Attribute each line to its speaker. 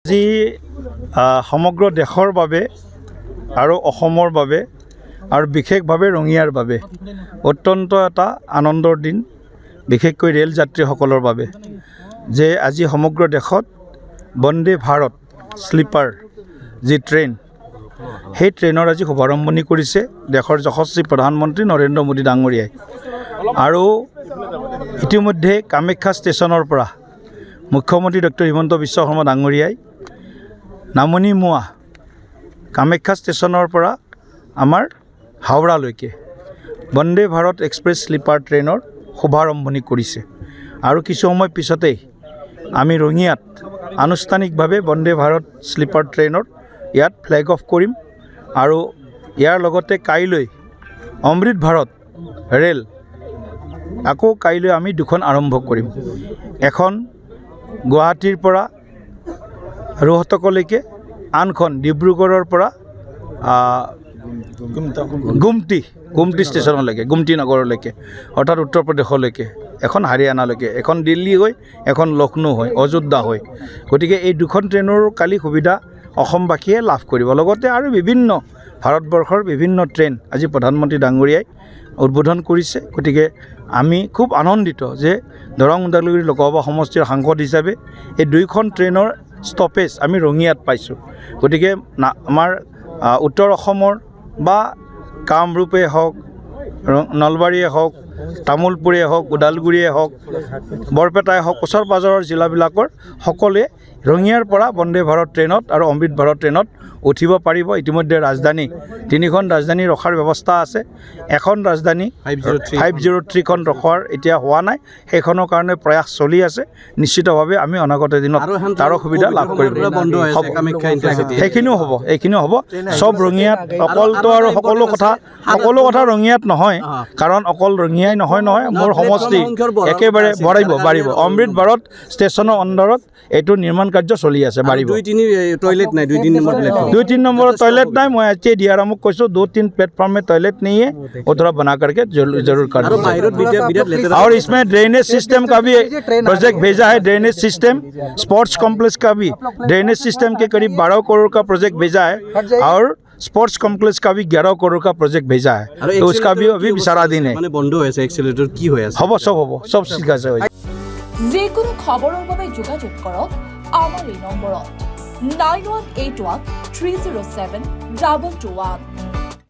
Speaker 1: আজি সমগ্ৰ দেশৰ বাবে আৰু অসমৰ বাবে আৰু বিশেষভাৱে ৰঙিয়াৰ বাবে অত্যন্ত এটা আনন্দৰ দিন, বিশেষকৈ ৰেল যাত্ৰীসকলৰ বাবে যে আজি সমগ্ৰ দেশত বন্দে ভাৰত স্লিপাৰ যি ট্ৰেইন, সেই ট্ৰেইনৰ আজি শুভাৰম্ভণি কৰিছে দেশৰ যশস্বী প্ৰধানমন্ত্ৰী নৰেন্দ্ৰ মোদী ডাঙৰীয়াই। আৰু ইতিমধ্যে কামাখ্যা ষ্টেচনৰ পৰা মুখ্যমন্ত্ৰী ডক্টৰ হিমন্ত বিশ্ব শৰ্মা ডাঙৰীয়াই নামনি মোৱা কামাখ্যা ষ্টেচনৰ পৰা আমাৰ হাওৰালৈকে বন্দে ভাৰত এক্সপ্ৰেছ স্লিপাৰ ট্ৰেইনৰ শুভাৰম্ভণি কৰিছে। আৰু কিছু সময় পিছতেই আমি ৰঙিয়াত আনুষ্ঠানিকভাৱে বন্দে ভাৰত স্লিপাৰ ট্ৰেইনৰ ইয়াত ফ্লেগ অফ কৰিম। আৰু ইয়াৰ লগতে কাইলৈ অমৃত ভাৰত ৰেল আকৌ কাইলৈ আমি দুখন আৰম্ভ কৰিম। এখন গুৱাহাটীৰ পৰা ৰোহতকলৈকে, আনখন ডিব্ৰুগড়ৰ পৰা গুমটি ষ্টেচনলৈকে, গুমটি নগৰলৈকে, অৰ্থাৎ উত্তৰ প্ৰদেশলৈকে, এখন হাৰিয়ানালৈকে, এখন দিল্লী হৈ, এখন লক্ষ্ণৌ হৈ, অযোধ্যা হৈ। গতিকে এই দুখন ট্ৰেইনৰ কালি সুবিধা অসমবাসীয়ে লাভ কৰিব। লগতে আৰু বিভিন্ন ভাৰতবৰ্ষৰ বিভিন্ন ট্ৰেইন আজি প্ৰধানমন্ত্ৰী ডাঙৰীয়াই উদ্বোধন কৰিছে। গতিকে আমি খুব আনন্দিত যে দৰং ওদালগুৰি লোকসভা সমষ্টিৰ সাংসদ হিচাপে এই দুইখন ট্ৰেইনৰ ষ্টপেজ আমি ৰঙিয়াত পাইছোঁ। গতিকে আমাৰ উত্তৰ অসমৰ বা কামৰূপেই হওক, নলবাৰীয়ে হওক, তামোলপুৰেই হওক, ওদালগুৰিয়ে হওক, বৰপেটাই হওক, ওচৰ পাজৰৰ জিলাবিলাকৰ সকলোৱে ৰঙিয়াৰ পৰা বন্দে ভাৰত ট্ৰেইনত আৰু অমৃত ভাৰত ট্ৰেইনত উঠিব পাৰিব। ইতিমধ্যে ৰাজধানী, তিনিখন ৰাজধানী ৰখাৰ ব্যৱস্থা আছে। এখন ৰাজধানী 503খন ৰখোৱাৰ এতিয়া হোৱা নাই, সেইখনৰ কাৰণে প্ৰয়াস চলি আছে। নিশ্চিতভাৱে আমি অনাগত দিনত তাৰ সুবিধা লাভ কৰিব। সেইখিনিও হ'ব, এইখিনিও হ'ব চব ৰঙিয়াত। অকলতো আৰু সকলো কথা ৰঙিয়াত নহয়, কাৰণ অকল ৰঙিয়াই নহয় মোৰ সমষ্টি একেবাৰে বাঢ়িব। অমৃত ভাৰত ষ্টেচনৰ অণ্ডাৰত এইটো নিৰ্মাণ কাৰ্য চলি আছে, বাঢ়িব। 2-3 नंबर टॉयलेट नहीं, मैं अच्छे DRM को कैसे 2-3 प्लेटफॉर्म में टॉयलेट नहीं है, वो थोड़ा बना करके जरूर कर दें। और इसमें ड्रेनेज सिस्टम का भी प्रोजेक्ट भेजा है। ड्रेनेज सिस्टम, स्पोर्ट्स कॉम्प्लेक्स का भी ड्रेनेज सिस्टम के करीब 12 करोड़ का प्रोजेक्ट भेजा है, और स्पोर्ट्स कॉम्प्लेक्स का भी 11 करोड़ का प्रोजेक्ट भेजा है। तो उसका भी अभी विचाराधीन है। सब सीखा से
Speaker 2: যিকোনো খবৰৰ বাবে যোগাযোগ কৰক আমাৰ এই নম্বৰত 9181 307 221।